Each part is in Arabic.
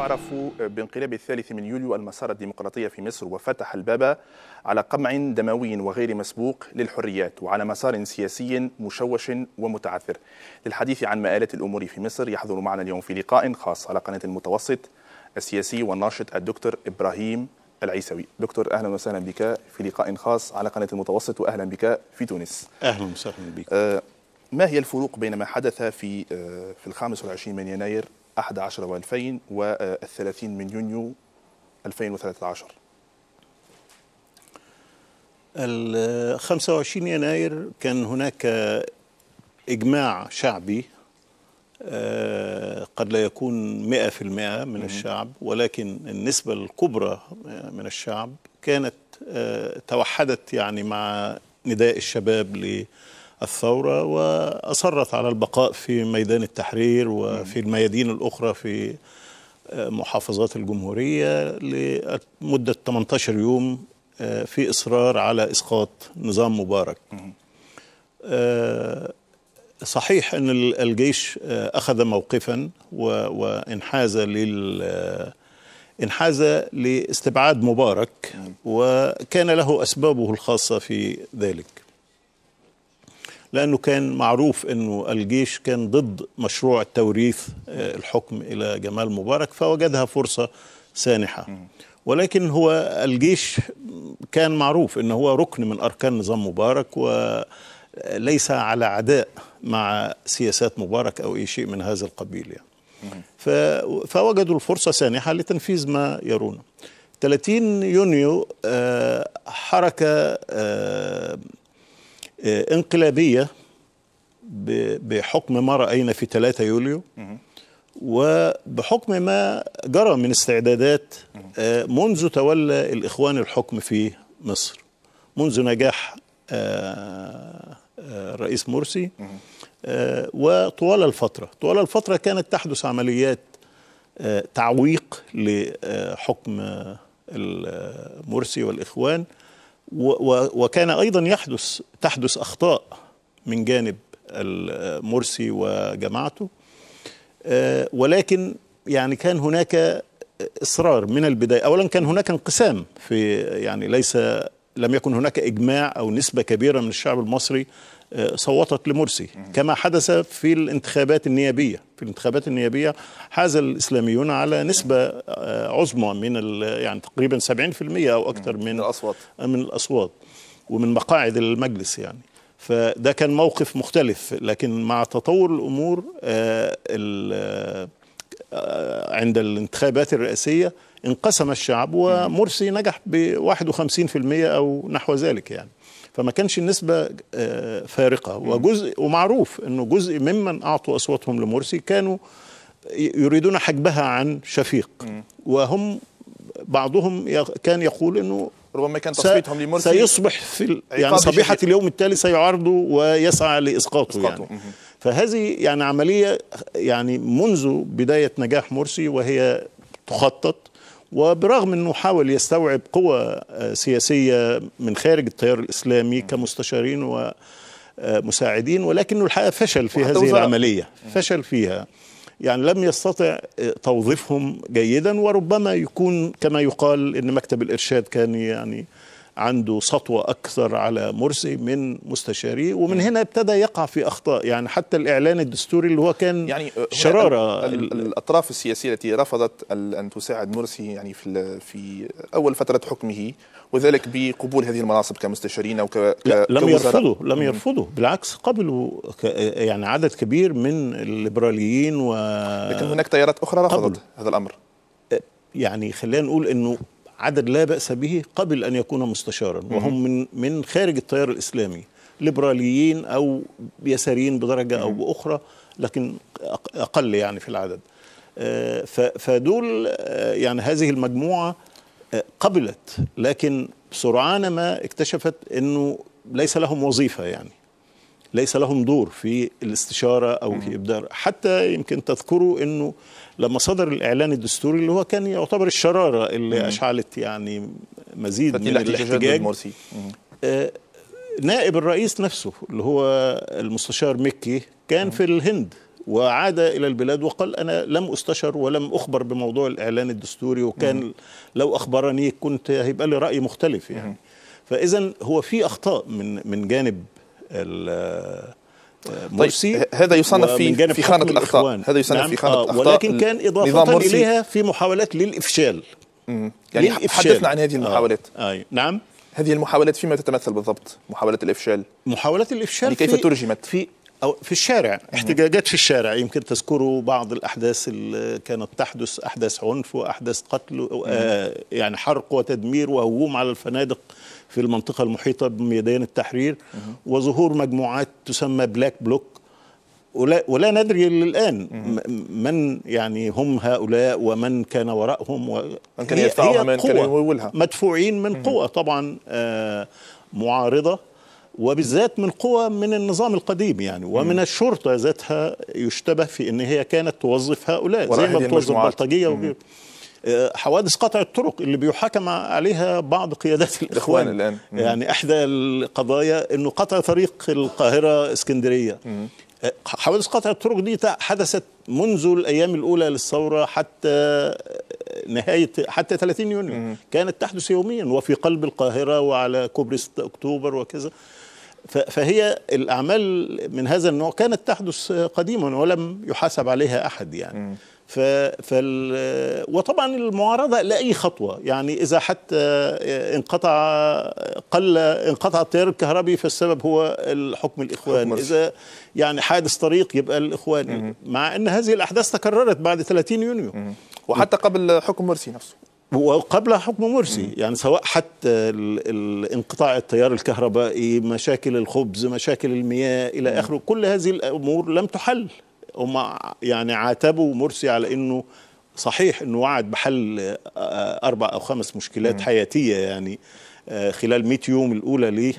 يعرف بانقلاب الثالث من يوليو المسار الديمقراطي في مصر، وفتح الباب على قمع دموي وغير مسبوق للحريات وعلى مسار سياسي مشوش ومتعثر. للحديث عن مآلات الأمور في مصر يحضر معنا اليوم في لقاء خاص على قناة المتوسط السياسي والناشط الدكتور إبراهيم العيسوي. دكتور، أهلا وسهلا بك في لقاء خاص على قناة المتوسط، وأهلا بك في تونس. أهلا وسهلا بك. ما هي الفروق بين ما حدث في 25 من يناير 11 و2000 و30 من يونيو 2013؟ 25 يناير كان هناك إجماع شعبي، قد لا يكون 100% من الشعب، ولكن النسبة الكبرى من الشعب كانت توحدت يعني مع نداء الشباب للثورة، وأصرت على البقاء في ميدان التحرير وفي الميادين الأخرى في محافظات الجمهورية لمدة 18 يوم في إصرار على إسقاط نظام مبارك. صحيح أن الجيش أخذ موقفا وانحاز لاستبعاد مبارك، وكان له أسبابه الخاصة في ذلك، لأنه كان معروف أنه الجيش كان ضد مشروع التوريث الحكم إلى جمال مبارك، فوجدها فرصة سانحة. ولكن هو الجيش كان معروف أنه هو ركن من أركان نظام مبارك، وليس على عداء مع سياسات مبارك أو أي شيء من هذا القبيل يعني. فوجدوا الفرصة سانحة لتنفيذ ما يرونه. 30 يونيو حركة انقلابية بحكم ما رأينا في 3 يوليو، وبحكم ما جرى من استعدادات منذ تولى الإخوان الحكم في مصر، منذ نجاح الرئيس مرسي، وطوال الفترة كانت تحدث عمليات تعويق لحكم مرسي والإخوان، وكان أيضا تحدث أخطاء من جانب مرسي وجماعته، ولكن يعني كان هناك إصرار من البداية. أولا كان هناك انقسام في يعني لم يكن هناك إجماع أو نسبة كبيرة من الشعب المصري صوتت لمرسي، كما حدث في الانتخابات النيابية. في الانتخابات النيابية حاز الإسلاميون على نسبة عظمى من يعني تقريبا 70% أو أكثر من الأصوات ومن مقاعد المجلس يعني. فده كان موقف مختلف، لكن مع تطور الأمور عند الانتخابات الرئاسية انقسم الشعب، ومرسي نجح ب51% أو نحو ذلك يعني. فما كانش النسبة فارقة، ومعروف أنه جزء ممن أعطوا أصواتهم لمرسي كانوا يريدون حجبها عن شفيق، وهم بعضهم كان يقول أنه ربما كان تصويتهم لمرسي سيصبح في يعني صبيحة اليوم التالي سيعارضه ويسعى لإسقاطه يعني. فهذه يعني عملية يعني منذ بداية نجاح مرسي وهي تخطط، وبرغم أنه حاول يستوعب قوى سياسية من خارج التيار الإسلامي كمستشارين ومساعدين، ولكنه الحقيقة فشل في هذه العملية، فشل فيها يعني، لم يستطع توظيفهم جيدا. وربما يكون كما يقال أن مكتب الإرشاد كان يعني عنده سطوة أكثر على مرسي من مستشاريه، ومن هنا ابتدى يقع في أخطاء يعني. حتى الإعلان الدستوري اللي هو كان يعني شرارة الأطراف السياسية التي رفضت أن تساعد مرسي يعني في أول فترة حكمه، وذلك بقبول هذه المناصب كمستشارين أو لم يرفضوا بالعكس قبلوا يعني عدد كبير من الليبراليين لكن هناك تيارات أخرى رفضت هذا الأمر. يعني خلينا نقول أنه عدد لا بأس به قبل أن يكون مستشارا، وهم من خارج التيار الإسلامي، ليبراليين أو يساريين بدرجة أو بأخرى، لكن أقل يعني في العدد. فدول يعني هذه المجموعة قبلت، لكن سرعان ما اكتشفت أنه ليس لهم وظيفة يعني، ليس لهم دور في الاستشارة أو في إبدار. حتى يمكن تذكروا أنه لما صدر الإعلان الدستوري اللي هو كان يعتبر الشرارة اللي أشعلت يعني مزيد من الاحتجاج، نائب الرئيس نفسه اللي هو المستشار مكي كان في الهند وعاد إلى البلاد وقال أنا لم أستشر ولم أخبر بموضوع الإعلان الدستوري، وكان لو أخبرني كنت هيبقى لي رأي مختلف يعني. فإذا هو في أخطاء من جانب مرسي. طيب هذا يصنف في خانة الأخطاء، هذا يصنف في خانة الأخطاء، ولكن كان إضافة إليها في محاولات للإفشال. يعني حدثنا عن هذه المحاولات. نعم، هذه المحاولات فيما تتمثل بالضبط؟ محاولات الإفشال يعني كيف ترجمت؟ في الشارع، احتجاجات في الشارع. يمكن تذكروا بعض الأحداث اللي كانت تحدث، أحداث عنف وأحداث قتل، يعني حرق وتدمير وهجوم على الفنادق في المنطقة المحيطة بميدان التحرير، وظهور مجموعات تسمى بلاك بلوك، ولا ندري الآن من يعني هم هؤلاء ومن كان وراءهم، من كان يدفعها، من كان يمولها، مدفوعين من قوة طبعا معارضة، وبالذات من قوى من النظام القديم يعني، ومن الشرطة ذاتها يشتبه في ان هي كانت توظف هؤلاء زي ما بتوظف بلطجية وغيره. حوادث قطع الطرق اللي بيحاكم عليها بعض قيادات الإخوان الآن. يعني احدى القضايا انه قطع طريق القاهرة اسكندرية. حوادث قطع الطرق دي حدثت منذ الأيام الأولى للثورة حتى نهاية، حتى 30 يونيو كانت تحدث يوميا، وفي قلب القاهرة وعلى كوبري 6 أكتوبر وكذا. فهي الأعمال من هذا النوع كانت تحدث قديما ولم يحاسب عليها أحد يعني. وطبعا المعارضة لأي خطوة يعني، إذا حتى انقطع التيار الكهربي فالسبب هو الحكم الإخوان، إذا يعني حادث طريق يبقى الإخوان، مع أن هذه الأحداث تكررت بعد 30 يونيو وحتى قبل حكم مرسي نفسه، وقبل حكم مرسي يعني، سواء حتى انقطاع التيار الكهربائي، مشاكل الخبز، مشاكل المياه إلى آخره، كل هذه الأمور لم تحل. هم يعني عاتبوا مرسي على انه صحيح انه وعد بحل 4 أو 5 مشكلات حياتية يعني خلال 100 يوم الأولى ليه،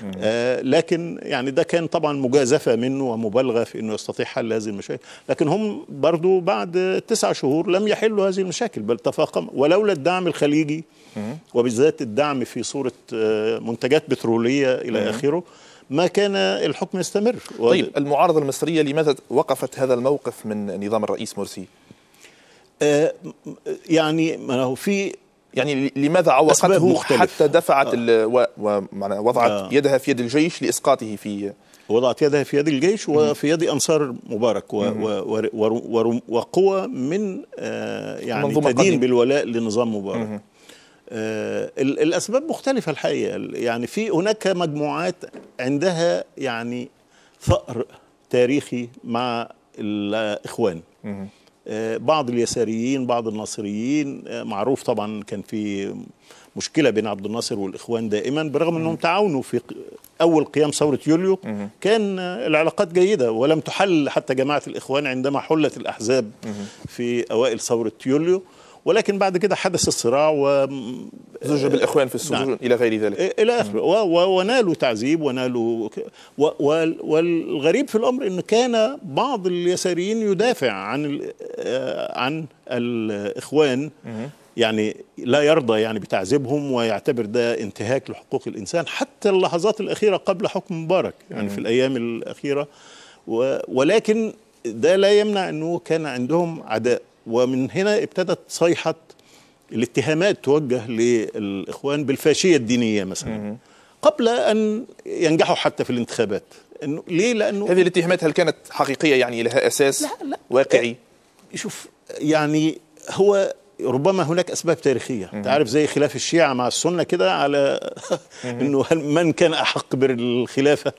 لكن يعني ده كان طبعا مجازفة منه ومبالغة في انه يستطيع حل هذه المشاكل. لكن هم برضو بعد 9 شهور لم يحلوا هذه المشاكل، بل تفاقم. ولولا الدعم الخليجي وبالذات الدعم في صورة منتجات بترولية إلى آخره ما كان الحكم يستمر. طيب المعارضة المصرية لماذا وقفت هذا الموقف من نظام الرئيس مرسي؟ يعني هو في يعني لماذا عوقته حتى دفعت وضعت يدها في يد الجيش لإسقاطه وضعت يدها في يد الجيش وفي يد أنصار مبارك وقوى من يعني تدين بالولاء لنظام مبارك. الأسباب مختلفة الحقيقة يعني. هناك مجموعات عندها يعني ثأر تاريخي مع الإخوان، بعض اليساريين، بعض الناصريين. معروف طبعا كان في مشكلة بين عبد الناصر والإخوان دائما، برغم أنهم تعاونوا في أول قيام ثورة يوليو، كان العلاقات جيدة ولم تحل حتى جماعة الإخوان عندما حلت الأحزاب في أوائل ثورة يوليو. ولكن بعد كده حدث الصراع زوج بالإخوان في السجون إلى غير ذلك إلى آخره، ونالوا تعذيب ونالوا والغريب في الأمر أن كان بعض اليساريين يدافع عن الإخوان، يعني لا يرضى يعني بتعذيبهم ويعتبر ده انتهاك لحقوق الإنسان حتى اللحظات الأخيرة قبل حكم مبارك يعني في الأيام الأخيرة. ولكن ده لا يمنع أنه كان عندهم عداء، ومن هنا ابتدت صيحة الاتهامات توجه للإخوان بالفاشية الدينية مثلا قبل أن ينجحوا حتى في الانتخابات. ليه؟ لأنه هذه الاتهامات هل كانت حقيقية يعني لها أساس لا واقعي؟ شوف يعني هو ربما هناك أسباب تاريخية، تعرف زي خلاف الشيعة مع السنة كده على أنه من كان أحق بالخلافة،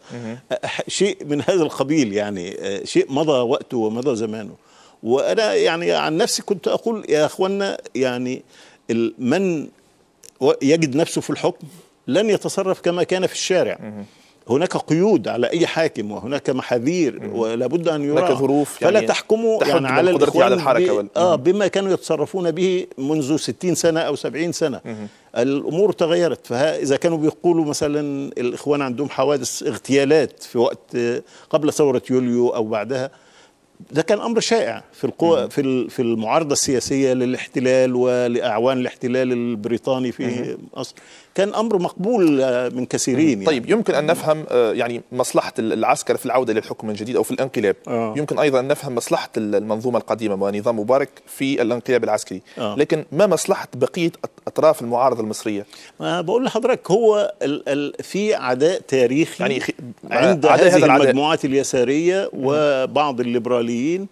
شيء من هذا القبيل يعني، شيء مضى وقته ومضى زمانه. وأنا يعني عن نفسي كنت أقول يا أخوانا يعني من يجد نفسه في الحكم لن يتصرف كما كان في الشارع. هناك قيود على أي حاكم وهناك محاذير ولا بد أن يراعى، هناك ظروف فلا يعني تحكموا يعني على الإخوان على الحركة بما كانوا يتصرفون به منذ 60 سنة أو 70 سنة. الأمور تغيرت. فإذا كانوا بيقولوا مثلا الإخوان عندهم حوادث اغتيالات في وقت قبل ثورة يوليو أو بعدها، ده كان امر شائع في القوى في المعارضه السياسيه للاحتلال ولاعوان الاحتلال البريطاني في مصر، كان امر مقبول من كثيرين يعني. طيب يمكن ان نفهم يعني مصلحه العسكر في العوده للحكم من جديد او في الانقلاب. يمكن ايضا ان نفهم مصلحه المنظومه القديمه ونظام مبارك في الانقلاب العسكري. لكن ما مصلحه بقيه اطراف المعارضه المصريه؟ بقول لحضرتك هو في عداء تاريخي يعني عند هذه المجموعات اليساريه وبعض الليبراليين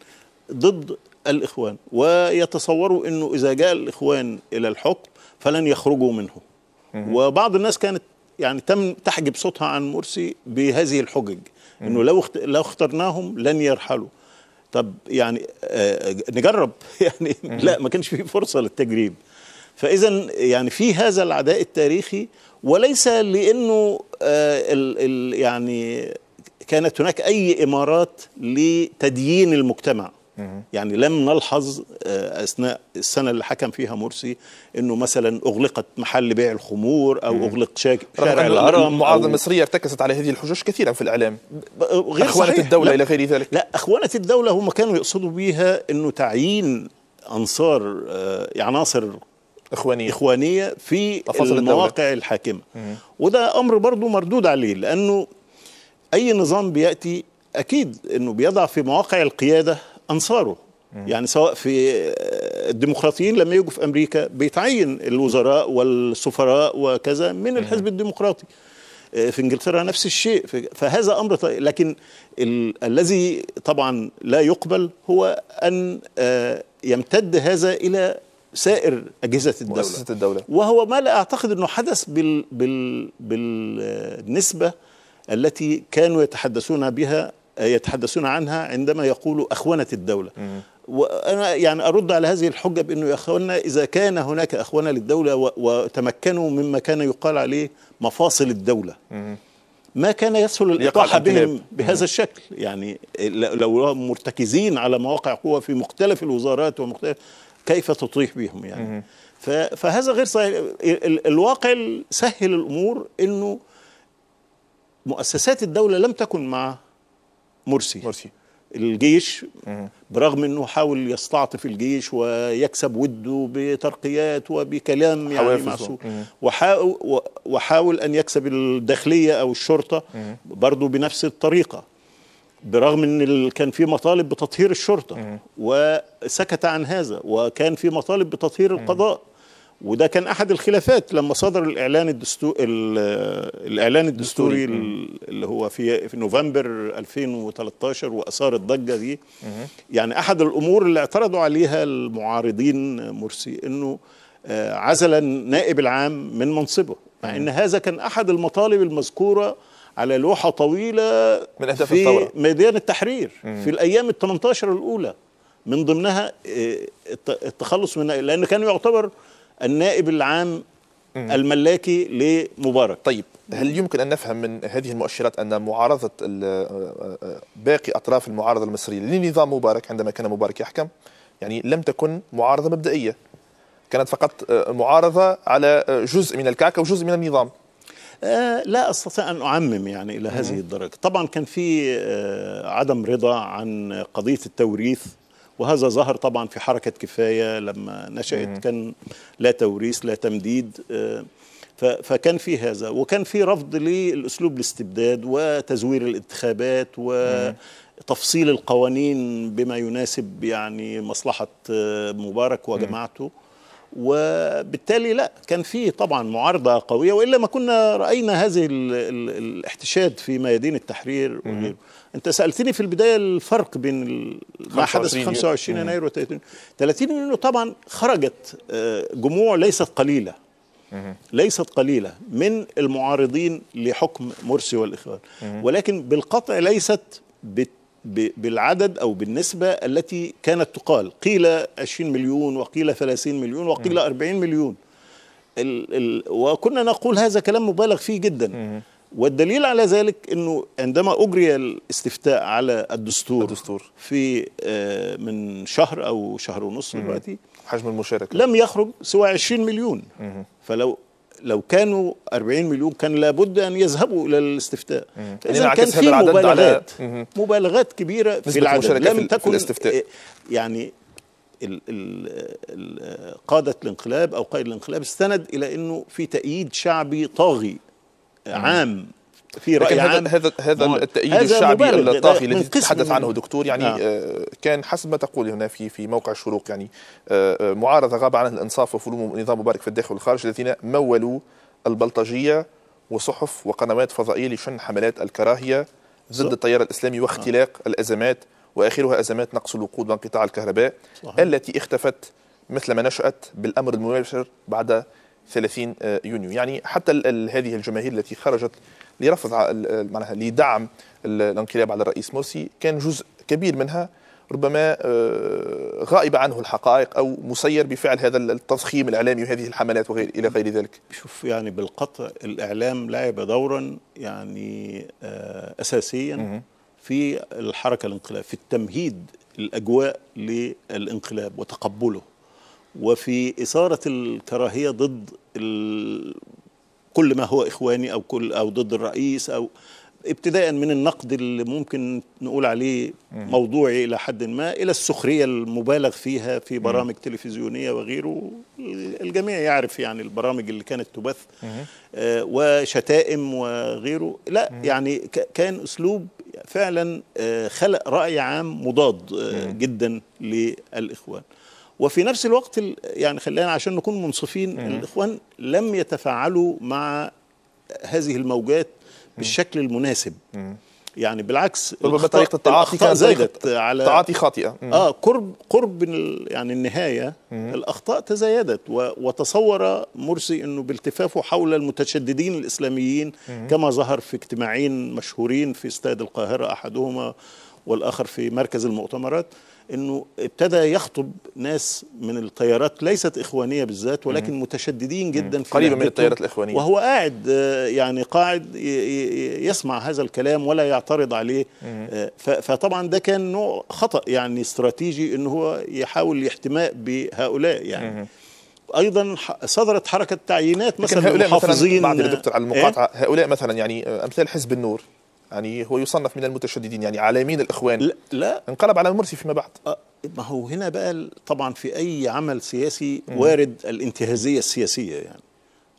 ضد الإخوان، ويتصوروا أنه إذا جاء الإخوان إلى الحكم فلن يخرجوا منه. وبعض الناس كانت يعني تحجب صوتها عن مرسي بهذه الحجج، أنه لو اخترناهم لن يرحلوا. طب يعني نجرب يعني لا، ما كانش فيه فرصة للتجريب. فإذا يعني في هذا العداء التاريخي، وليس لأنه يعني كانت هناك أي إمارات لتديين المجتمع. يعني لم نلحظ أثناء السنة اللي حكم فيها مرسي أنه مثلا أغلقت محل بيع الخمور أو أغلق شارع الهرم. المعارضة المصرية ارتكزت على هذه الحجج كثيرا في الإعلام، غير أخوانة الدولة إلى غير ذلك. لا، أخوانة الدولة هم كانوا يقصدوا بيها أنه تعيين عناصر إخوانية في المواقع الحاكمة. وده أمر برضو مردود عليه، لأنه أي نظام بيأتي أكيد أنه بيضع في مواقع القيادة أنصاره. يعني سواء في الديمقراطيين لما يجوا في أمريكا بيتعين الوزراء والسفراء وكذا من الحزب الديمقراطي، في إنجلترا نفس الشيء. فهذا أمر لكن الذي طبعا لا يقبل هو أن يمتد هذا إلى سائر أجهزة الدولة، وهو ما لا أعتقد أنه حدث بالنسبة التي كانوا يتحدثون عنها عندما يقولوا أخوانة الدولة. وأنا يعني أرد على هذه الحجة بأنه يا أخوانا، إذا كان هناك أخوانة للدولة وتمكنوا مما كان يقال عليه مفاصل الدولة، ما كان يسهل الإطاحة بهم بهذا الشكل. يعني لو مرتكزين على مواقع قوة في مختلف الوزارات كيف تطيح بهم يعني. فهذا غير صحيح. الواقع سهل الأمور، أنه مؤسسات الدولة لم تكن مع مرسي. الجيش برغم أنه حاول يستعطف الجيش ويكسب وده بترقيات وبكلام يعني معسول، وحاول أن يكسب الداخلية أو الشرطة برضو بنفس الطريقة، برغم أن كان في مطالب بتطهير الشرطة وسكت عن هذا، وكان في مطالب بتطهير القضاء. وده كان أحد الخلافات لما صدر الإعلان الدستوري اللي هو في نوفمبر 2013 وأثار الضجة دي. يعني أحد الأمور اللي اعترضوا عليها المعارضين مرسي أنه عزل النائب العام من منصبه، مع أن هذا كان أحد المطالب المذكورة على لوحة طويلة من في ميدان التحرير في الأيام ال18 الأولى، من ضمنها التخلص من، لأنه كان يعتبر النائب العام الملاكي لمبارك. طيب، هل يمكن أن نفهم من هذه المؤشرات أن معارضة باقي أطراف المعارضة المصرية لنظام مبارك عندما كان مبارك يحكم يعني لم تكن معارضة مبدئية، كانت فقط معارضة على جزء من الكعكة وجزء من النظام؟ لا أستطيع أن أعمم يعني إلى هذه الدرجة. طبعا كان في عدم رضا عن قضية التوريث، وهذا ظهر طبعا في حركة كفاية لما نشأت، كان لا توريث لا تمديد. فكان في هذا، وكان في رفض للأسلوب الاستبداد وتزوير الانتخابات وتفصيل القوانين بما يناسب يعني مصلحة مبارك وجماعته. وبالتالي لا، كان في طبعا معارضة قوية، وإلا ما كنا رأينا هذه الاحتشاد في ميادين التحرير وغيره. أنت سألتني في البداية الفرق بين ما حدث 25 يناير و 30 يونيو. طبعا خرجت جموع ليست قليلة من المعارضين لحكم مرسي والإخوان، ولكن بالقطع ليست بالعدد أو بالنسبة التي كانت تقال. قيل 20 مليون وقيل 30 مليون وقيل 40 مليون، وكنا نقول هذا كلام مبالغ فيه جدا. والدليل على ذلك أنه عندما أجري الاستفتاء على الدستور في من شهر أو شهر ونصف دلوقتي، حجم المشاركة لم يخرج سوى 20 مليون. فلو لو كانوا 40 مليون كان لابد أن يذهبوا إلى الاستفتاء. إذا كان في مبالغات مبالغات كبيرة في العدد لم تكن في الاستفتاء. يعني قادة الانقلاب أو قائد الانقلاب استند إلى أنه في تأييد شعبي طاغي عام، في رأي عام. هذا التأييد الشعبي الطاغي الذي تتحدث عنه دكتور يعني كان حسب ما تقول هنا في موقع الشروق يعني معارضة غاب عنها الإنصاف وفلوم نظام مبارك في الداخل والخارج الذين مولوا البلطجية وصحف وقنوات فضائية لشن حملات الكراهية ضد التيار الإسلامي واختلاق الأزمات وآخرها أزمات نقص الوقود وانقطاع الكهرباء التي اختفت مثل ما نشأت بالأمر المباشر بعد 30 يونيو. يعني حتى هذه الجماهير التي خرجت لرفض معناها لدعم الانقلاب على الرئيس مرسي كان جزء كبير منها ربما غائب عنه الحقائق أو مسير بفعل هذا التضخيم الإعلامي وهذه الحملات إلى غير ذلك. شوف يعني بالقطع الإعلام لعب دورا يعني أساسيا في الحركة الانقلاب، في التمهيد الأجواء للانقلاب وتقبله، وفي إثارة الكراهية ضد كل ما هو إخواني أو ضد الرئيس، أو ابتداء من النقد اللي ممكن نقول عليه موضوعي إلى حد ما إلى السخرية المبالغ فيها في برامج تلفزيونية وغيره. الجميع يعرف يعني البرامج اللي كانت تبث وشتائم وغيره. لا يعني كان أسلوب فعلا خلق رأي عام مضاد جدا للإخوان. وفي نفس الوقت يعني خلينا عشان نكون منصفين، الإخوان لم يتفاعلوا مع هذه الموجات بالشكل المناسب. يعني بالعكس طريقة التعاطي كانت زادت على تعاطي خاطئة. قرب يعني النهاية الأخطاء تزايدت، وتصور مرسي أنه بالتفافه حول المتشددين الإسلاميين كما ظهر في اجتماعين مشهورين في استاد القاهرة أحدهما والآخر في مركز المؤتمرات، انه ابتدى يخطب ناس من التيارات ليست اخوانيه بالذات ولكن متشددين جدا في قريبه من التيارات الاخوانيه، وهو قاعد يعني قاعد يسمع هذا الكلام ولا يعترض عليه. فطبعا ده كان نوع خطأ يعني استراتيجي انه هو يحاول الاحتماء بهؤلاء يعني. ايضا صدرت حركه تعيينات مثلا المحافظين. بعد دكتور على المقاطعه هؤلاء مثلا يعني امثال حزب النور يعني هو يصنف من المتشددين يعني عالمين الإخوان. لا انقلب على مرسي فيما بعد. ما هو هنا بقى طبعا في أي عمل سياسي وارد الانتهازية السياسية، يعني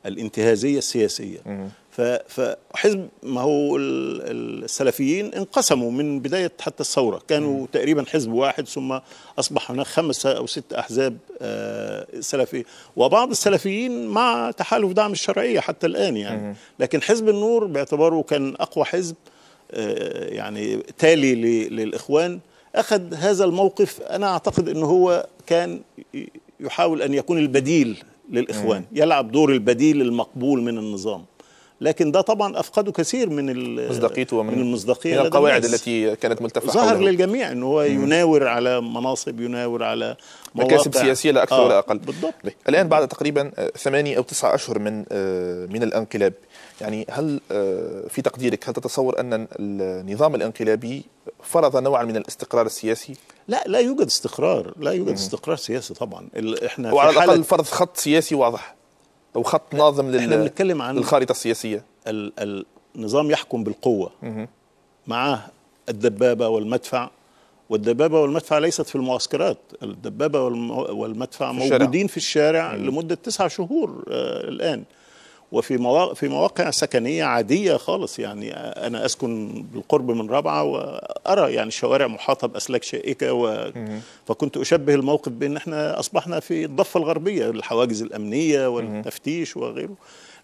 الانتهازية السياسية. فحزب ما هو السلفيين انقسموا من بداية حتى الثورة، كانوا تقريبا حزب واحد ثم أصبح هناك 5 أو 6 أحزاب سلفية، وبعض السلفيين مع تحالف دعم الشرعية حتى الآن يعني. لكن حزب النور باعتباره كان أقوى حزب يعني تالي للإخوان أخذ هذا الموقف. أنا أعتقد أنه هو كان يحاول أن يكون البديل للإخوان، يلعب دور البديل المقبول من النظام، لكن ده طبعا أفقده كثير من المصداقية من القواعد التي كانت ملتفة حوله. ظهر للجميع أنه هو يناور على مناصب، يناور على مكاسب سياسية لا أكثر ولا أقل. بالضبط. الآن بعد تقريبا 8 أو 9 أشهر من الانقلاب، يعني هل في تقديرك هل تتصور أن النظام الانقلابي فرض نوعا من الاستقرار السياسي؟ لا يوجد استقرار، لا يوجد استقرار سياسي طبعا. احنا وعلى الأقل فرض خط سياسي واضح أو خط ناظم بنتكلم عن للخارطة السياسية. النظام يحكم بالقوة، معه الدبابة والمدفع، والدبابة والمدفع ليست في المعسكرات، الدبابة والمدفع موجودين في الشارع لمدة 9 شهور الآن، وفي مواقع سكنية عادية خالص. يعني أنا أسكن بالقرب من رابعة وأرى يعني الشوارع محاطة بأسلاك شائكة فكنت أشبه الموقف بأن احنا أصبحنا في الضفة الغربية، الحواجز الأمنية والتفتيش وغيره.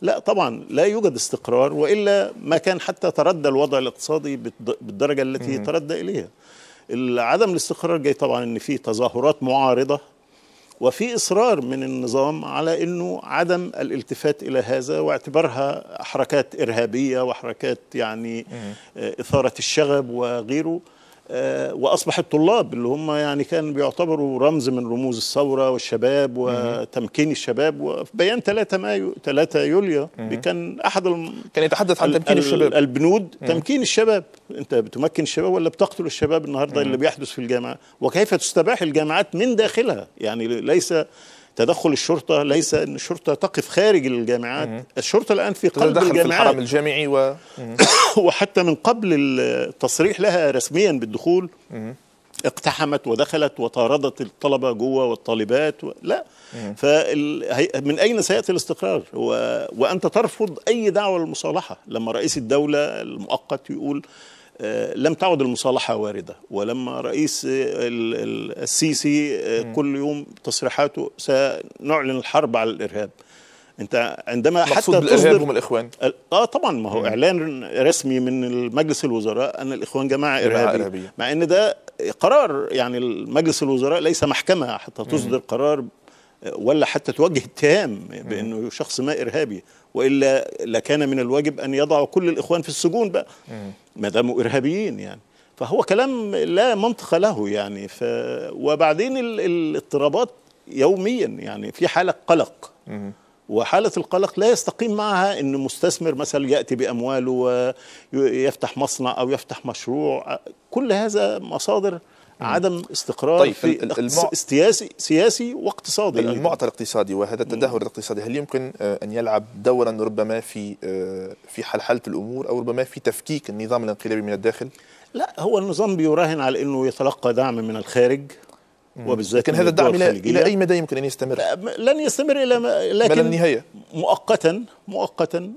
لا طبعا لا يوجد استقرار، وإلا ما كان حتى تردى الوضع الاقتصادي بالدرجة التي تردى إليها. عدم الاستقرار جاي طبعا أن في تظاهرات معارضة، وفي إصرار من النظام على أنه عدم الالتفات إلى هذا واعتبارها حركات إرهابية وحركات يعني إثارة الشغب وغيره. وأصبح الطلاب اللي هم يعني كانوا بيعتبروا رمز من رموز الثورة والشباب وتمكين الشباب، وفي بيان 3 يوليو كان أحد كان يتحدث عن تمكين الشباب، البنود تمكين الشباب. أنت بتمكن الشباب ولا بتقتل الشباب النهاردة اللي بيحدث في الجامعة، وكيف تستباح الجامعات من داخلها. يعني ليس تدخل الشرطة ليس أن الشرطة تقف خارج الجامعات، الشرطة الآن في قلب الجامعات، في الحرم الجامعي وحتى من قبل التصريح لها رسميا بالدخول اقتحمت ودخلت وطاردت الطلبة جوه والطالبات لا. من أين سيأتي الاستقرار؟ وأنت ترفض أي دعوة للمصالحة. لما رئيس الدولة المؤقت يقول لم تعد المصالحة واردة، ولما رئيس السيسي كل يوم تصريحاته سنعلن الحرب على الإرهاب. انت عندما حتى بالإرهاب هم الإخوان طبعا ما هو اعلان رسمي من مجلس الوزراء ان الإخوان جماعة إرهابية، مع ان ده قرار يعني مجلس الوزراء ليس محكمة حتى تصدر قرار ولا حتى توجه اتهام بانه شخص ما إرهابي، والا لكان من الواجب ان يضعوا كل الإخوان في السجون بقى ما داموا إرهابيين يعني. فهو كلام لا منطق له يعني. وبعدين الاضطرابات يوميا يعني في حالة قلق، وحالة القلق لا يستقيم معها أن مستثمر مثلا يأتي بأمواله ويفتح مصنع أو يفتح مشروع. كل هذا مصادر عدم استقرار. طيب في سياسي واقتصادي. المعطى الاقتصادي وهذا التدهور الاقتصادي هل يمكن أن يلعب دورا ربما في حلحلة الأمور أو ربما في تفكيك النظام الانقلابي من الداخل؟ لا، هو النظام بيراهن على أنه يتلقى دعم من الخارج، وبالذات لكن هذا الدعم إلى أي مدى يمكن أن يستمر؟ لن يستمر لكن النهاية مؤقتا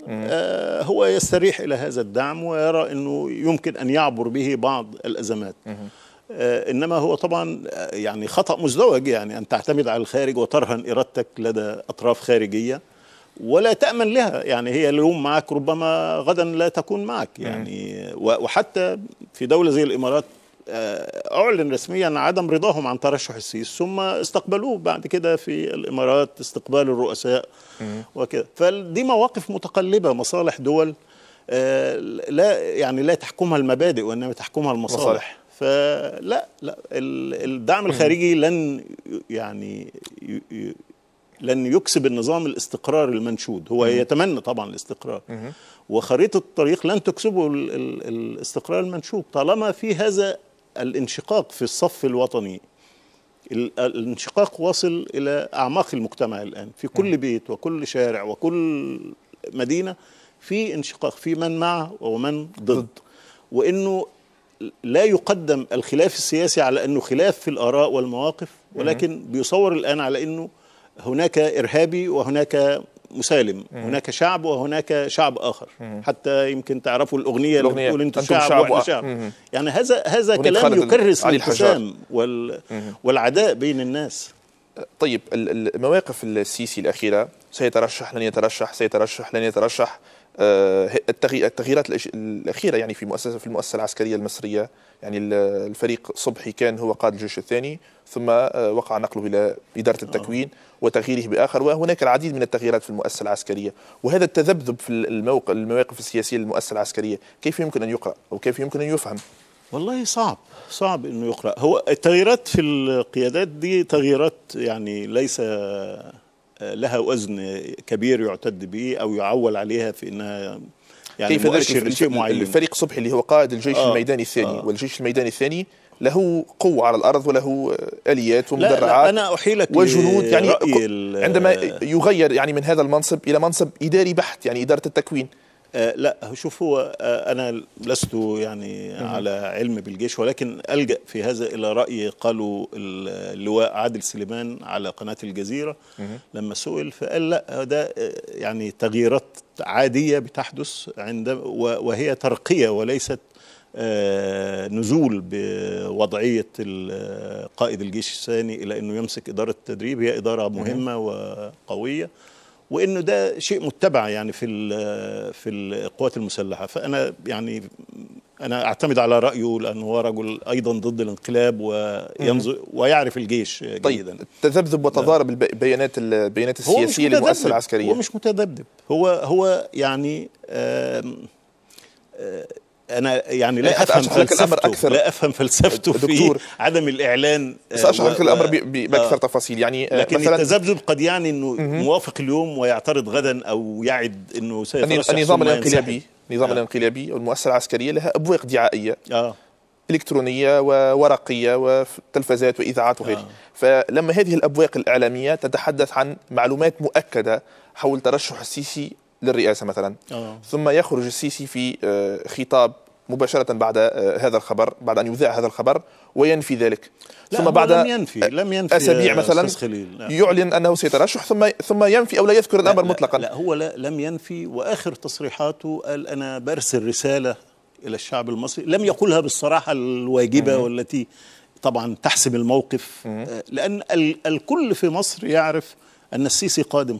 هو يستريح إلى هذا الدعم ويرى أنه يمكن أن يعبر به بعض الأزمات. إنما هو طبعا يعني خطأ مزدوج، يعني أن تعتمد على الخارج وترهن إرادتك لدى أطراف خارجية ولا تأمن لها. يعني هي اليوم معك ربما غدا لا تكون معك يعني. وحتى في دولة زي الإمارات أعلن رسميا عدم رضاهم عن ترشح السيسي، ثم استقبلوه بعد كده في الإمارات استقبال الرؤساء وكذا. فدي مواقف متقلبة، مصالح دول لا تحكمها المبادئ وإنما تحكمها المصالح. فلا الدعم الخارجي لن يكسب النظام الاستقرار المنشود. هو يتمنى طبعا الاستقرار، وخريطة الطريق لن تكسبه الاستقرار المنشود طالما في هذا الانشقاق في الصف الوطني. الانشقاق واصل إلى أعماق المجتمع الآن، في كل بيت وكل شارع وكل مدينة في انشقاق، في من مع ومن ضد. وإنه لا يقدم الخلاف السياسي على أنه خلاف في الآراء والمواقف، ولكن بيصور الآن على أنه هناك إرهابي وهناك مسالم، هناك شعب وهناك شعب آخر. حتى يمكن تعرفوا الأغنية اللي بتقول أنتم شعب وإحنا شعب. يعني هذا كلام يكرس الانقسام والعداء بين الناس. طيب المواقف السيسي الأخيرة، سيترشح لن يترشح، سيترشح لن يترشح، التغييرات الأخيرة يعني في المؤسسة العسكرية المصرية، يعني الفريق صبحي كان هو قائد الجيش الثاني، ثم وقع نقله إلى إدارة التكوين وتغييره بآخر، وهناك العديد من التغييرات في المؤسسة العسكرية. وهذا التذبذب في المواقف السياسية للمؤسسة العسكرية كيف يمكن أن يقرأ أو كيف يمكن أن يفهم؟ والله صعب أنه يقرأ. هو التغييرات في القيادات دي تغييرات يعني ليس لها وزن كبير يعتد به أو يعول عليها في أنها يعني كيف ذلك شيء معين. الفريق صبحي اللي هو قائد الجيش الميداني الثاني، والجيش الميداني الثاني له قوة على الأرض وله آليات ومدرعات أنا أحيلك وجنود، يعني عندما يغير يعني من هذا المنصب إلى منصب إداري بحت، يعني إدارة التكوين. لا شوف، هو أنا لست يعني على علم بالجيش، ولكن ألجأ في هذا إلى رأي قالوا اللواء عادل سليمان على قناة الجزيرة لما سئل، فقال لا، ده يعني تغييرات عادية بتحدث وهي ترقية وليست نزول بوضعية قائد الجيش الثاني إلى أنه يمسك إدارة التدريب. هي إدارة مهمة وقوية، وانه ده شيء متبع يعني في القوات المسلحه. فانا يعني انا اعتمد على رايه لانه هو رجل ايضا ضد الانقلاب وينظر ويعرف الجيش جيدا. طيب تذبذب وتضارب البيانات السياسيه للمؤسسه العسكريه. هو مش متذبذب، هو يعني أنا يعني لا أفهم فلسفته في عدم الإعلان. سأشرح لك الأمر بأكثر تفاصيل. يعني لكن التذبذب قد يعني إنه موافق اليوم ويعترض غدا، أو يعد إنه سيترشح. النظام الانقلابي والمؤسسة العسكرية لها أبواق دعائية. إلكترونية وورقية وتلفزات وإذاعات وغيره. فلما هذه الأبواق الإعلامية تتحدث عن معلومات مؤكدة حول ترشح السيسي للرئاسة مثلا، ثم يخرج السيسي في خطاب مباشرة بعد هذا الخبر، بعد أن يذاع هذا الخبر، وينفي ذلك، ثم بعد لم ينفي أسابيع مثلا يعلن أنه سيترشح، ثم ينفي أو لا يذكر الأمر مطلقا. لا هو لم ينفي، وآخر تصريحاته قال أنا برسل رسالة إلى الشعب المصري، لم يقولها بالصراحة الواجبة والتي طبعا تحسم الموقف، لأن الكل في مصر يعرف أن السيسي قادم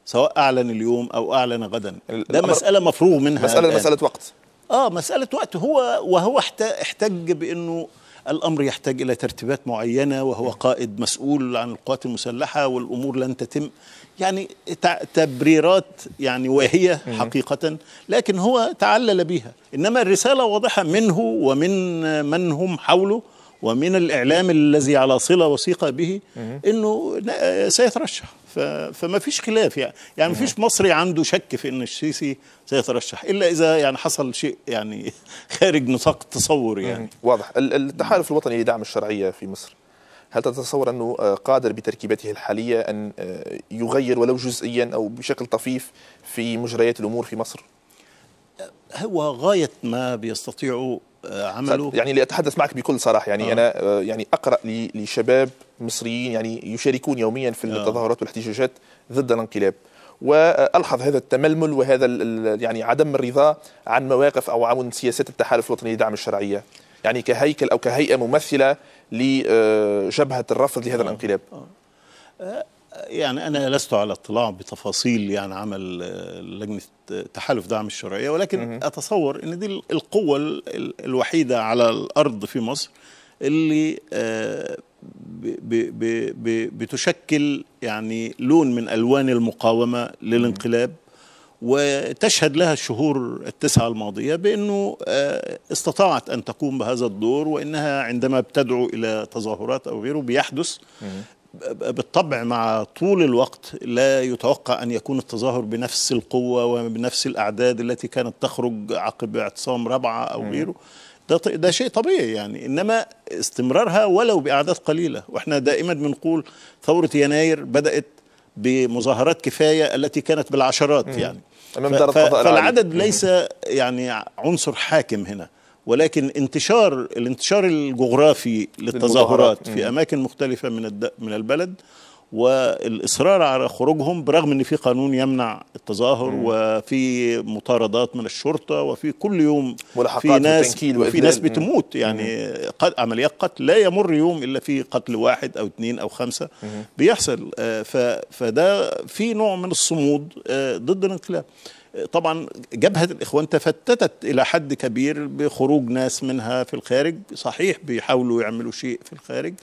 سواء أعلن اليوم أو أعلن غدا، ده مسألة مفروغ منها، مسألة وقت. مسألة وقت. وهو احتج بأنه الأمر يحتاج إلى ترتيبات معينة، وهو قائد مسؤول عن القوات المسلحة والأمور لن تتم، يعني تبريرات يعني واهية حقيقة، لكن هو تعلل بها. إنما الرسالة واضحة منه ومن من هم حوله ومن الإعلام الذي على صلة وثيقة به أنه سيترشح. فما فيش خلاف، يعني ما فيش مصري عنده شك في أن السيسي سيترشح، إلا إذا يعني حصل شيء يعني خارج نطاق التصور. يعني واضح. التحالف الوطني لدعم الشرعية في مصر، هل تتصور أنه قادر بتركيبته الحالية أن يغير ولو جزئيا أو بشكل طفيف في مجريات الأمور في مصر؟ هو غاية ما بيستطيعوا عمله. يعني لأتحدث معك بكل صراحة، يعني أنا يعني أقرأ لشباب مصريين يعني يشاركون يوميا في التظاهرات والاحتجاجات ضد الانقلاب، وألحظ هذا التململ وهذا يعني عدم الرضا عن مواقف أو عن سياسات التحالف الوطني لدعم الشرعية، يعني كهيكل أو كهيئة ممثلة لجبهة الرفض لهذا الانقلاب. يعني أنا لست على اطلاع بتفاصيل يعني عمل لجنة تحالف دعم الشرعية، ولكن أتصور أن دي القوة الوحيدة على الأرض في مصر اللي بتشكل يعني لون من ألوان المقاومة للانقلاب، وتشهد لها الشهور التسعة الماضية بأنه استطاعت أن تقوم بهذا الدور، وإنها عندما بتدعو إلى تظاهرات أو غيره بيحدث بالطبع مع طول الوقت لا يتوقع أن يكون التظاهر بنفس القوة وبنفس الأعداد التي كانت تخرج عقب اعتصام رابعة أو غيره. ده شيء طبيعي يعني، إنما استمرارها ولو بأعداد قليلة. وإحنا دائما بنقول ثورة يناير بدأت بمظاهرات كفاية التي كانت بالعشرات يعني، فالعدد ليس يعني عنصر حاكم هنا، ولكن الانتشار الجغرافي للتظاهرات في أماكن مختلفة من البلد، والإصرار على خروجهم برغم أن في قانون يمنع التظاهر، وفي مطاردات من الشرطة، وفي كل يوم في ناس بتموت يعني عمليات قتل، لا يمر يوم إلا في قتل 1 أو 2 أو 5 بيحصل. فده في نوع من الصمود ضد الانقلاب. طبعا جبهة الإخوان تفتتت إلى حد كبير بخروج ناس منها في الخارج، صحيح بيحاولوا يعملوا شيء في الخارج،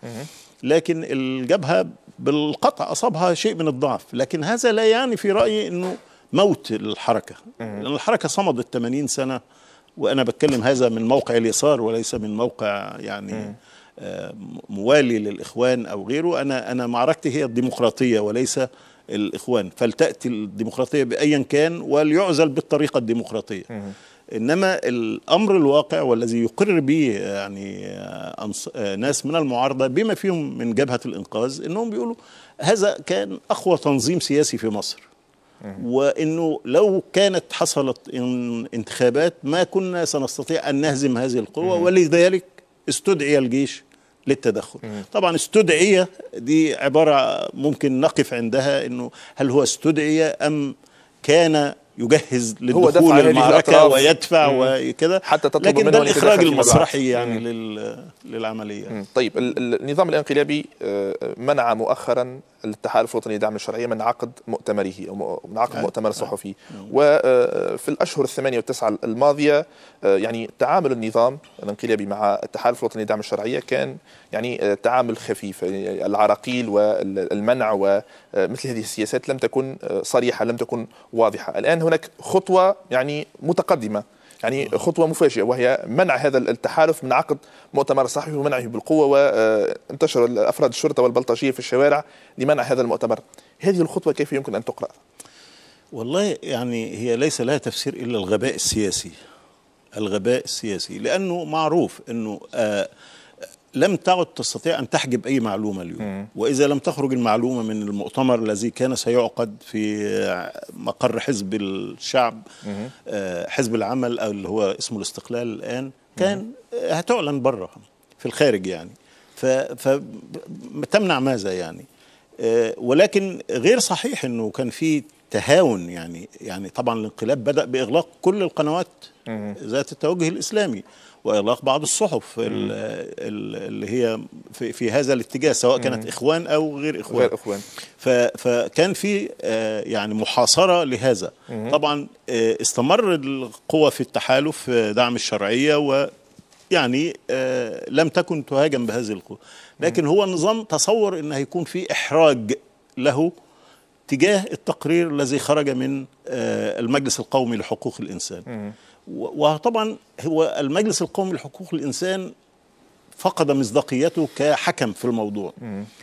لكن الجبهة بالقطع أصابها شيء من الضعف، لكن هذا لا يعني في رأيي أنه موت الحركة، لأن الحركة صمدت 80 سنة، وأنا بتكلم هذا من موقع اليسار وليس من موقع يعني موالي للإخوان أو غيره. أنا معركتي هي الديمقراطية وليس الإخوان، فلتأتي الديمقراطية بأيا كان وليعزل بالطريقة الديمقراطية. إنما الأمر الواقع والذي يقر به يعني ناس من المعارضة بما فيهم من جبهة الإنقاذ، إنهم بيقولوا هذا كان أقوى تنظيم سياسي في مصر، وإنه لو كانت حصلت انتخابات ما كنا سنستطيع أن نهزم هذه القوة، ولذلك استدعي الجيش للتدخل. طبعا استدعية دي عبارة ممكن نقف عندها، إنه هل هو استدعية أم كان يجهز للدخول المعركة ويدفع وكذا، لكن ده الإخراج المسرحي يعني للعملية. طيب النظام الانقلابي منع مؤخرا التحالف الوطني لدعم الشرعية من عقد مؤتمره أو من عقد مؤتمر صحفي، وفي الأشهر 8 و9 الماضية يعني تعامل النظام الانقلابي مع التحالف الوطني لدعم الشرعية كان يعني تعامل خفيف، يعني العراقيل والمنع ومثل هذه السياسات لم تكن صريحة، لم تكن واضحة. الآن هناك خطوة يعني متقدمة، يعني خطوة مفاجئة، وهي منع هذا التحالف من عقد مؤتمر صحفي ومنعه بالقوة، وانتشر أفراد الشرطة والبلطجية في الشوارع لمنع هذا المؤتمر. هذه الخطوة كيف يمكن أن تقرأ؟ والله يعني هي ليس لها تفسير إلا الغباء السياسي الغباء السياسي، لأنه معروف أنه لم تعد تستطيع أن تحجب أي معلومة اليوم. وإذا لم تخرج المعلومة من المؤتمر الذي كان سيعقد في مقر حزب الشعب، حزب العمل أو اللي هو اسمه الاستقلال الآن، كان هتعلن بره في الخارج يعني. فتمنع ماذا يعني؟ ولكن غير صحيح أنه كان في تهاون يعني طبعا الانقلاب بدأ بإغلاق كل القنوات ذات التوجه الإسلامي، وإغلاق بعض الصحف اللي هي في هذا الاتجاه، سواء كانت إخوان أو غير إخوان. فكان في يعني محاصرة لهذا. طبعا استمر القوى في التحالف دعم الشرعية، ويعني لم تكن تهاجم بهذه القوة، لكن هو النظام تصور أنه هيكون في إحراج له تجاه التقرير الذي خرج من المجلس القومي لحقوق الإنسان. وطبعا هو المجلس القومي لحقوق الإنسان فقد مصداقيته كحكم في الموضوع،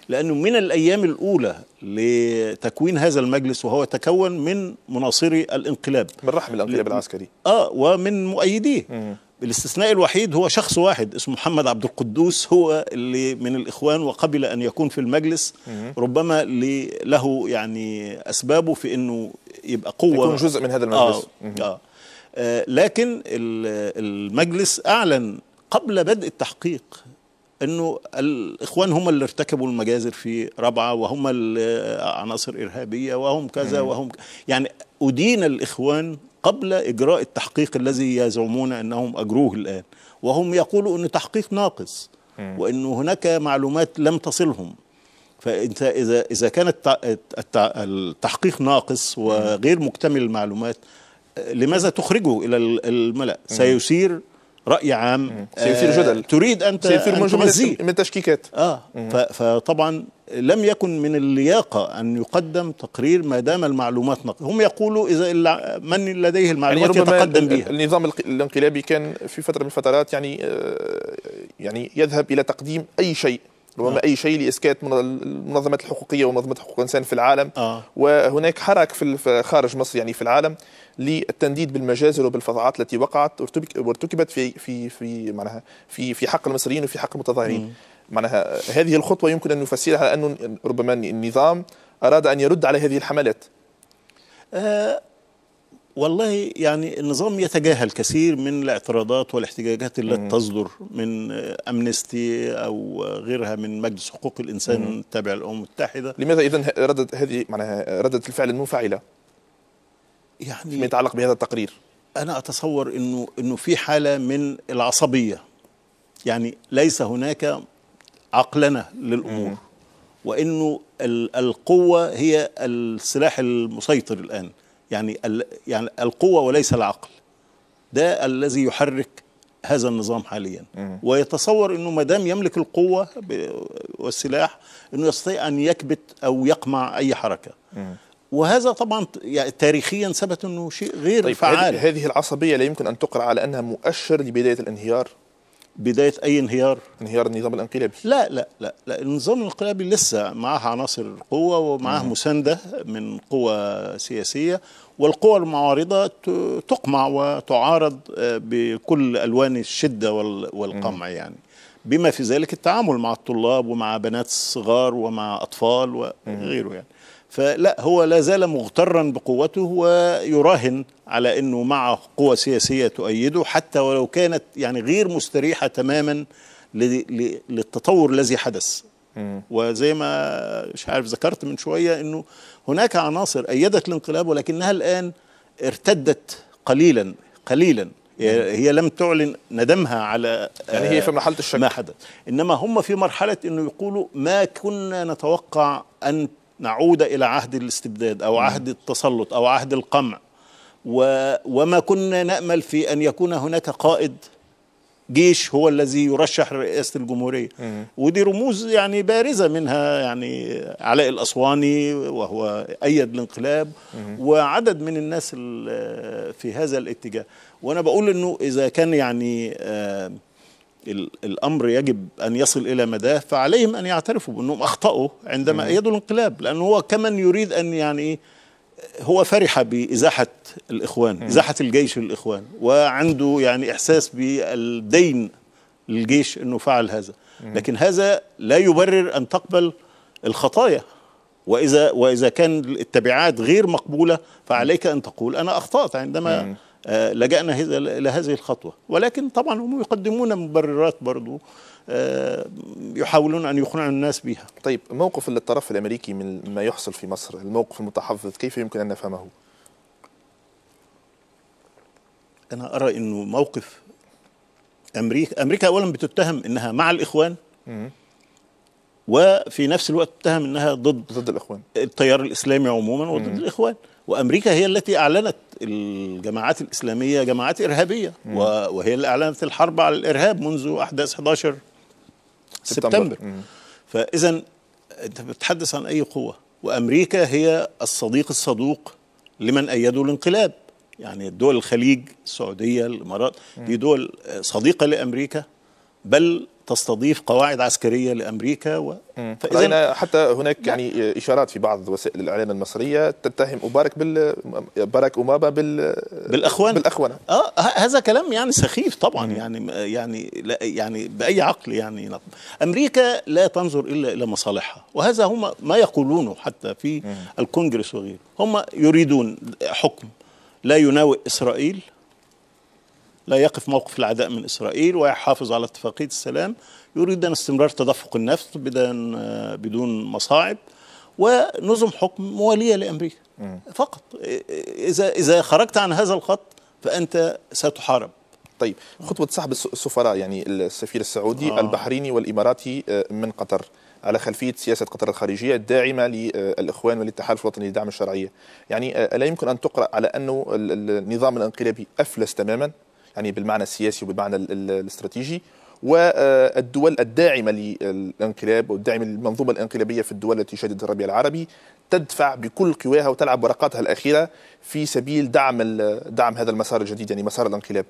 لأنه من الأيام الأولى لتكوين هذا المجلس وهو تكون من مناصري الانقلاب، من رحم الانقلاب العسكري ومن مؤيديه. بالاستثناء الوحيد هو شخص واحد اسمه محمد عبد القدوس، هو اللي من الإخوان وقبل أن يكون في المجلس، ربما له يعني أسبابه في أنه يبقى قوة، يكون جزء من هذا المجلس. لكن المجلس أعلن قبل بدء التحقيق أنه الإخوان هم اللي ارتكبوا المجازر في رابعة، وهم عناصر إرهابية، وهم كذا وهم يعني أدين الإخوان قبل إجراء التحقيق الذي يزعمون أنهم أجروه الآن، وهم يقولوا أنه تحقيق ناقص وأنه هناك معلومات لم تصلهم. فأنت إذا كان التحقيق ناقص وغير مكتمل المعلومات، لماذا تخرجه إلى الملأ؟ سيثير رأي عام، سيثير جدل، تريد أن تمزيه من التشكيكات. فطبعا لم يكن من اللياقة أن يقدم تقرير ما دام المعلومات ناقصة. هم يقولوا إذا من لديه المعلومات يعني يتقدم بها. النظام الانقلابي كان في فترة من الفترات يعني يذهب إلى تقديم أي شيء، ربما أي شيء لإسكات المنظمات الحقوقية ومنظمات حقوق الإنسان في العالم. وهناك حرك في خارج مصر يعني في العالم للتنديد بالمجازر وبالفظاعات التي وقعت وارتكبت في حق المصريين وفي حق المتظاهرين. معناها هذه الخطوة يمكن أن نفسرها على أنه ربما النظام أراد أن يرد على هذه الحملات. والله يعني النظام يتجاهل كثير من الاعتراضات والاحتجاجات التي تصدر من أمنستي أو غيرها من مجلس حقوق الإنسان التابع للأمم المتحدة. لماذا إذن ردت هذه معناها ردة الفعل المنفعلة يعني فيما يتعلق بهذا التقرير؟ أنا أتصور إنه في حالة من العصبية، يعني ليس هناك عقلنة للأمور، وإنه القوة هي السلاح المسيطر الآن، يعني القوة وليس العقل، ده الذي يحرك هذا النظام حاليا. ويتصور إنه ما دام يملك القوة والسلاح إنه يستطيع أن يكبت أو يقمع أي حركة. وهذا طبعا يعني تاريخيا ثبت انه شيء غير فعال. هذه العصبيه لا يمكن ان تقرا على انها مؤشر لبدايه الانهيار. بدايه اي انهيار؟ انهيار النظام الانقلابي. لا لا لا, لا. النظام الانقلابي لسه معه عناصر قوه ومعه مسانده من قوى سياسيه، والقوى المعارضه تقمع وتعارض بكل الوان الشده والقمع يعني، بما في ذلك التعامل مع الطلاب ومع بنات الصغار ومع اطفال وغيره يعني. فلا، هو لا زال مغترا بقوته ويراهن على أنه معه قوة سياسية تؤيده، حتى ولو كانت يعني غير مستريحة تماما للتطور الذي حدث. وزي ما مش عارف ذكرت من شوية أنه هناك عناصر أيدت الانقلاب ولكنها الآن ارتدت قليلا. هي لم تعلن ندمها على يعني هي في مرحلة الشك ما حدث، إنما هم في مرحلة أنه يقولوا ما كنا نتوقع أن نعود إلى عهد الاستبداد أو عهد التسلط أو عهد القمع، وما كنا نأمل في أن يكون هناك قائد جيش هو الذي يرشح رئاسة الجمهورية. ودي رموز يعني بارزة، منها يعني علاء الأسواني وهو أيد الانقلاب، وعدد من الناس في هذا الاتجاه. وأنا بقول أنه إذا كان يعني الأمر يجب أن يصل إلى مداه، فعليهم أن يعترفوا بأنهم أخطأوا عندما أيدوا الانقلاب، لأنه هو كمن يريد أن يعني هو فرح بإزاحة الإخوان، إزاحة الجيش للإخوان، وعنده يعني إحساس بالدين للجيش أنه فعل هذا، لكن هذا لا يبرر أن تقبل الخطايا. وإذا كان التبعات غير مقبولة فعليك أن تقول أنا أخطأت عندما لجأنا إلى هذه الخطوة. ولكن طبعا هم يقدمون مبررات برضو يحاولون أن يقنعوا الناس بها. طيب، موقف الطرف الأمريكي من ما يحصل في مصر، الموقف المتحفظ، كيف يمكن أن نفهمه؟ أنا أرى أنه موقف أمريكا أولا بتتهم أنها مع الإخوان، وفي نفس الوقت تتهم أنها ضد الإخوان، التيار الإسلامي عموما وضد الإخوان. وأمريكا هي التي أعلنت الجماعات الإسلامية جماعات إرهابية، وهي اللي أعلنت الحرب على الإرهاب منذ أحداث 11 سبتمبر. فإذا أنت بتتحدث عن أي قوة، وأمريكا هي الصديق الصدوق لمن أيدوا الانقلاب. يعني دول الخليج، السعودية، الإمارات، دي دول صديقة لأمريكا، بل تستضيف قواعد عسكرية لأمريكا. فإذا حتى هناك يعني إشارات في بعض وسائل الإعلام المصرية تتهم باراك أوباما بالأخونة. هذا كلام يعني سخيف طبعا. يعني بأي عقل يعني أمريكا لا تنظر إلا إلى مصالحها، وهذا هم ما يقولونه حتى في الكونجرس وغيره. هم يريدون حكم لا يناوئ إسرائيل، لا يقف موقف العداء من إسرائيل، ويحافظ على اتفاقية السلام. يريدون استمرار تدفق النفط بدون مصاعب، ونظم حكم موالية لأمريكا فقط. إذا خرجت عن هذا الخط فأنت ستحارب. طيب، خطوة سحب السفراء، يعني السفير السعودي البحريني والإماراتي من قطر، على خلفية سياسة قطر الخارجية الداعمة للإخوان والاتحالف الوطني لدعم الشرعية، يعني ألا يمكن أن تقرأ على أنه النظام الانقلابي أفلس تماما، يعني بالمعنى السياسي وبالمعنى الاستراتيجي، والدول الداعمة للانقلاب والداعمة للمنظومة الانقلابية في الدول التي شهدت الربيع العربي تدفع بكل قواها وتلعب ورقاتها الأخيرة في سبيل دعم هذا المسار الجديد، يعني مسار الانقلاب؟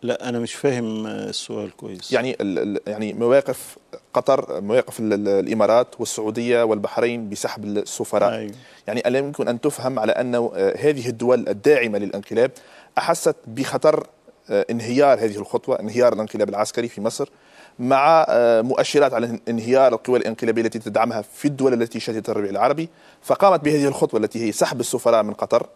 لا، أنا مش فاهم السؤال كويس. يعني مواقف قطر، مواقف الإمارات والسعودية والبحرين بسحب السفراء. أيوة. يعني ألا يمكن أن تفهم على أن هذه الدول الداعمة للانقلاب أحست بخطر انهيار هذه الخطوة، انهيار الانقلاب العسكري في مصر، مع مؤشرات على انهيار القوى الانقلابية التي تدعمها في الدول التي شهدت الربيع العربي، فقامت بهذه الخطوة التي هي سحب السفراء من قطر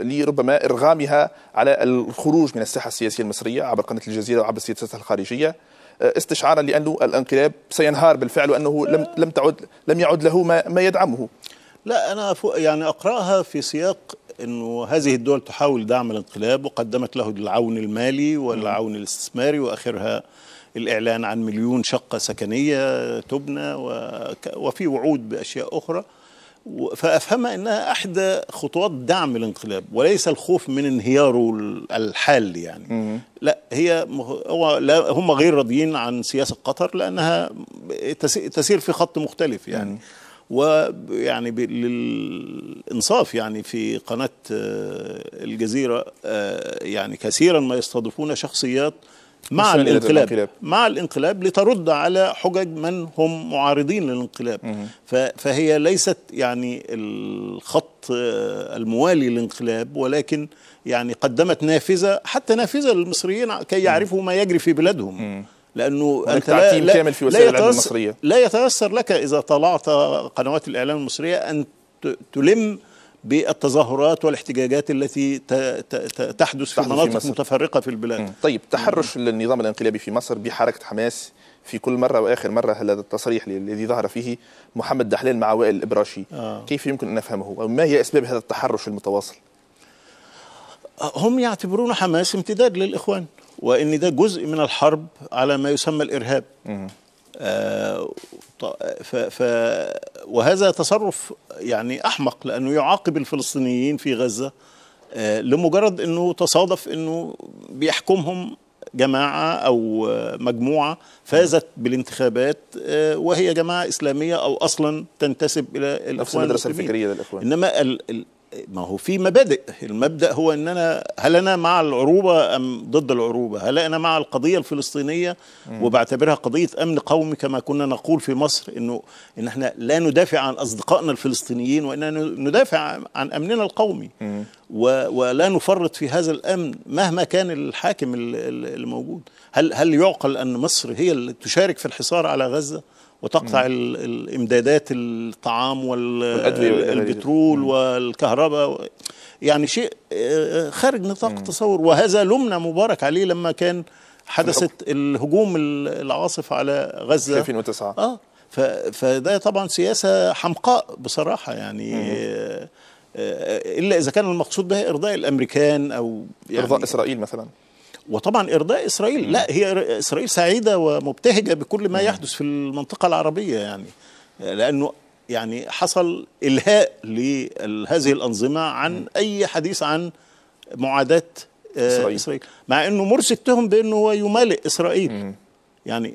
لربما إرغامها على الخروج من الساحة السياسية المصرية عبر قناة الجزيرة وعبر سياستها الخارجية، استشعارا لأنه الانقلاب سينهار بالفعل وأنه لم يعد له ما يدعمه. لا، أنا يعني أقرأها في سياق أنه هذه الدول تحاول دعم الانقلاب، وقدمت له العون المالي والعون الاستثماري، وآخرها الإعلان عن 1,000,000 شقة سكنية تبنى، وفي وعود بأشياء أخرى. فأفهم أنها أحدى خطوات دعم الانقلاب، وليس الخوف من انهياره الحال يعني. لا، هم غير راضيين عن سياسة قطر لأنها تسير في خط مختلف يعني. ويعني للإنصاف يعني في قناة الجزيرة يعني كثيرا ما يستضيفون شخصيات مع الانقلاب لترد على حجج من هم معارضين للانقلاب. فهي ليست يعني الخط الموالي للانقلاب، ولكن يعني قدمت نافذة، حتى نافذة للمصريين كي يعرفوا ما يجري في بلادهم. لأنه أنت كامل في وسائل الإعلام المصرية. لا يتيسر لك إذا طلعت قنوات الإعلام المصرية أن تلم بالتظاهرات والاحتجاجات التي تحدث في مناطق متفرقة في البلاد. طيب، تحرش النظام الانقلابي في مصر بحركة حماس في كل مرة، وآخر مرة هذا التصريح الذي ظهر فيه محمد دحلان مع وائل الإبراشي، كيف يمكن أن نفهمه؟ وما هي أسباب هذا التحرش المتواصل؟ هم يعتبرون حماس امتداد للإخوان، وإن ده جزء من الحرب على ما يسمى الإرهاب. وهذا تصرف يعني أحمق، لأنه يعاقب الفلسطينيين في غزة لمجرد أنه تصادف أنه بيحكمهم جماعة أو مجموعة فازت بالانتخابات، وهي جماعة إسلامية أو أصلا تنتسب إلى الإخوان المدرسة الفكرية للإخوان. إنما ما هو في مبادئ. المبدأ هو ان هل انا مع العروبة ام ضد العروبة؟ هل انا مع القضية الفلسطينية وبعتبرها قضية امن قومي كما كنا نقول في مصر ان احنا لا ندافع عن اصدقائنا الفلسطينيين واننا ندافع عن امننا القومي ولا نفرط في هذا الامن مهما كان الحاكم الموجود. هل يعقل ان مصر هي اللي تشارك في الحصار على غزة وتقطع الامدادات الطعام والبترول والكهرباء؟ يعني شيء خارج نطاق التصور. وهذا لمنا مبارك عليه لما كان حدثت الهجوم العاصف على غزة في 2009. فده طبعا سياسة حمقاء بصراحة يعني. إلا إذا كان المقصود بها إرضاء الأمريكان أو يعني إرضاء إسرائيل مثلا. وطبعا إرضاء إسرائيل، لا، هي إسرائيل سعيدة ومبتهجة بكل ما يحدث في المنطقة العربية يعني، لأنه يعني حصل إلهاء لهذه الأنظمة عن أي حديث عن معاداة إسرائيل، مع أنه مرسي اتهم بأنه هو يمالئ إسرائيل. يعني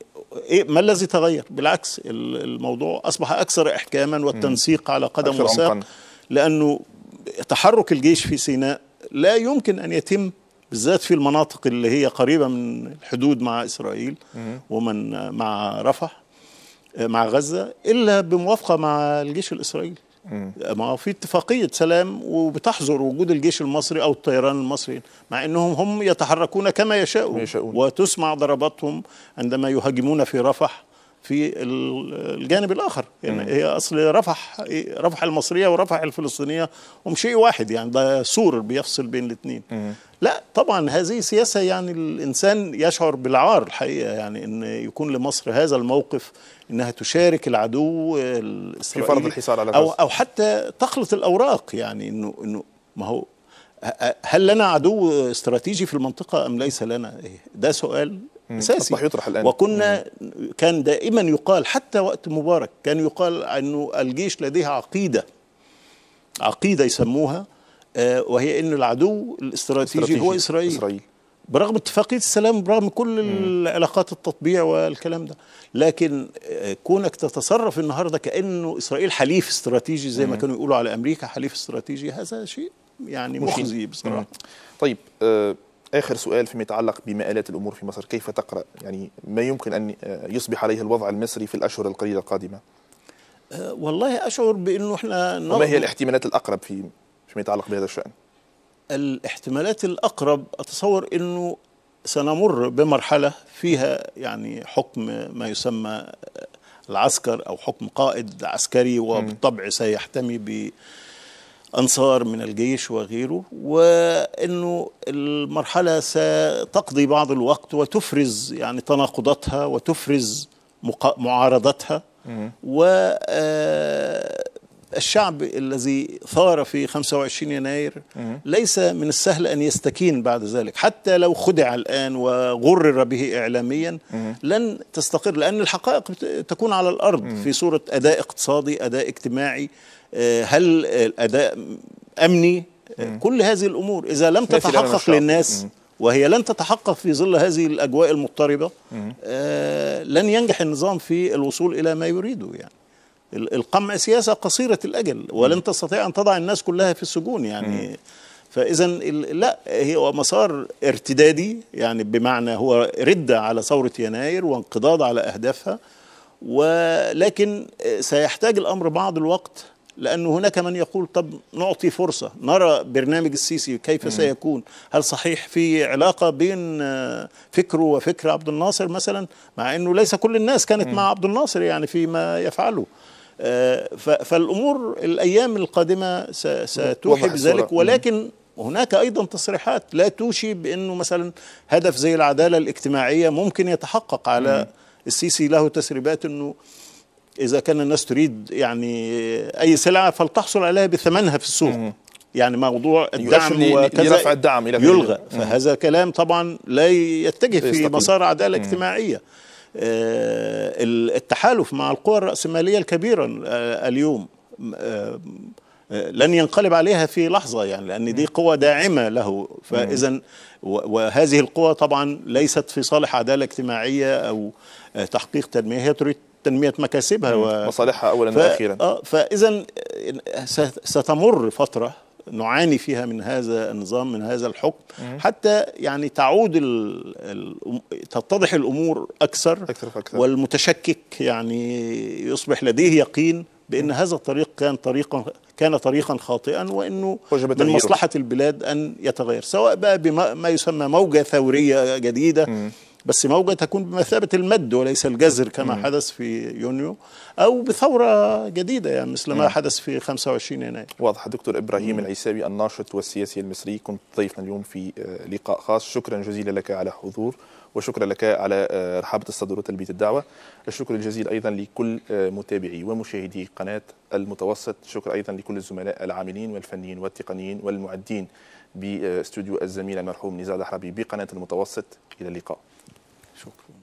ما الذي تغير؟ بالعكس، الموضوع أصبح أكثر إحكاما والتنسيق على قدم وساق، لأنه تحرك الجيش في سيناء لا يمكن أن يتم بالذات في المناطق اللي هي قريبة من الحدود مع إسرائيل ومن مع رفح مع غزة إلا بموافقة مع الجيش الإسرائيلي. ما في اتفاقية سلام وبتحظر وجود الجيش المصري أو الطيران المصري، مع أنهم هم يتحركون كما يشاءون وتسمع ضرباتهم عندما يهاجمون في رفح في الجانب الآخر. يعني هي أصل رفح المصرية ورفح الفلسطينية هم شيء واحد، يعني ده سور بيفصل بين الاثنين. لا طبعا هذه سياسة يعني الإنسان يشعر بالعار الحقيقة، يعني أن يكون لمصر هذا الموقف أنها تشارك العدو الإسرائيلي في فرض الحصار على غزة أو حتى تخلط الأوراق. يعني أنه ما هو هل لنا عدو استراتيجي في المنطقة أم ليس لنا؟ ده سؤال أساسي يطرح الآن. وكنا كان دائما يقال حتى وقت مبارك كان يقال أنه الجيش لديه عقيدة يسموها، وهي أن العدو الاستراتيجي هو إسرائيل برغم اتفاقية السلام، برغم كل العلاقات التطبيع والكلام ده. لكن كونك تتصرف النهاردة كأنه إسرائيل حليف استراتيجي زي ما كانوا يقولوا على أمريكا حليف استراتيجي، هذا شيء يعني مخزي بصراحة. طيب آخر سؤال فيما يتعلق بمآلات الأمور في مصر، كيف تقرأ يعني ما يمكن أن يصبح عليه الوضع المصري في الأشهر القليلة القادمة؟ والله أشعر بأنه إحنا وما هي الاحتمالات الأقرب فيما يتعلق بهذا الشأن؟ الاحتمالات الأقرب أتصور أنه سنمر بمرحلة فيها يعني حكم ما يسمى العسكر أو حكم قائد عسكري، وبالطبع سيحتمي بأنصار من الجيش وغيره، وأنه المرحلة ستقضي بعض الوقت وتفرز يعني تناقضاتها وتفرز معارضتها. الشعب الذي ثار في 25 يناير ليس من السهل أن يستكين بعد ذلك، حتى لو خدع الآن وغرر به إعلاميا لن تستقر، لأن الحقائق تكون على الأرض في صورة أداء اقتصادي، أداء اجتماعي، هل أداء أمني، كل هذه الأمور إذا لم تتحقق للناس، وهي لن تتحقق في ظل هذه الأجواء المضطربة، لن ينجح النظام في الوصول إلى ما يريده. يعني القمع سياسة قصيرة الأجل ولن تستطيع أن تضع الناس كلها في السجون يعني. فإذا لا، هي مسار ارتدادي، يعني بمعنى هو ردة على ثورة يناير وانقضاض على أهدافها، ولكن سيحتاج الأمر بعض الوقت، لأنه هناك من يقول طب نعطي فرصة نرى برنامج السيسي كيف سيكون. هل صحيح في علاقة بين فكره وفكر عبد الناصر مثلا، مع أنه ليس كل الناس كانت مع عبد الناصر يعني فيما يفعله. فالأمور الأيام القادمة ستوحي بذلك، ولكن هناك أيضا تصريحات لا توشي بأنه مثلا هدف زي العدالة الاجتماعية ممكن يتحقق على السيسي. له تسريبات أنه إذا كان الناس تريد يعني أي سلعة فلتحصل عليها بثمنها في السوق، يعني موضوع الدعم وكذا الدعم يلغى. فهذا كلام طبعا لا يتجه في مسار عدالة اجتماعية. التحالف مع القوى الرأسمالية الكبيرة اليوم لن ينقلب عليها في لحظة، يعني لأن دي قوة داعمة له. فإذا وهذه القوى طبعا ليست في صالح عدالة اجتماعية أو تحقيق تنمية، هي تريد تنمية مكاسبها ومصالحها أولا وأخيرا. فإذا ستمر فترة نعاني فيها من هذا النظام، من هذا الحكم، حتى يعني تعود تتضح الأمور أكثر فأكثر، والمتشكك يعني يصبح لديه يقين بأن هذا الطريق كان طريقا خاطئا، وأنه من مصلحة البلاد أن يتغير، سواء بقى بما يسمى موجة ثورية جديدة، بس موجة تكون بمثابة المد وليس الجزر كما حدث في يونيو، أو بثورة جديدة يعني مثل ما حدث في 25 يناير. واضح. دكتور إبراهيم العيساوي، الناشط والسياسي المصري، كنت ضيفنا اليوم في لقاء خاص. شكرا جزيلا لك على حضور، وشكرا لك على رحابة الصدر وتلبية الدعوة. الشكر الجزيل أيضا لكل متابعي ومشاهدي قناة المتوسط. شكر أيضا لكل الزملاء العاملين والفنيين والتقنيين والمعدين باستوديو الزميل المرحوم نزار الحربي بقناة المتوسط. إلى اللقاء. شكرا.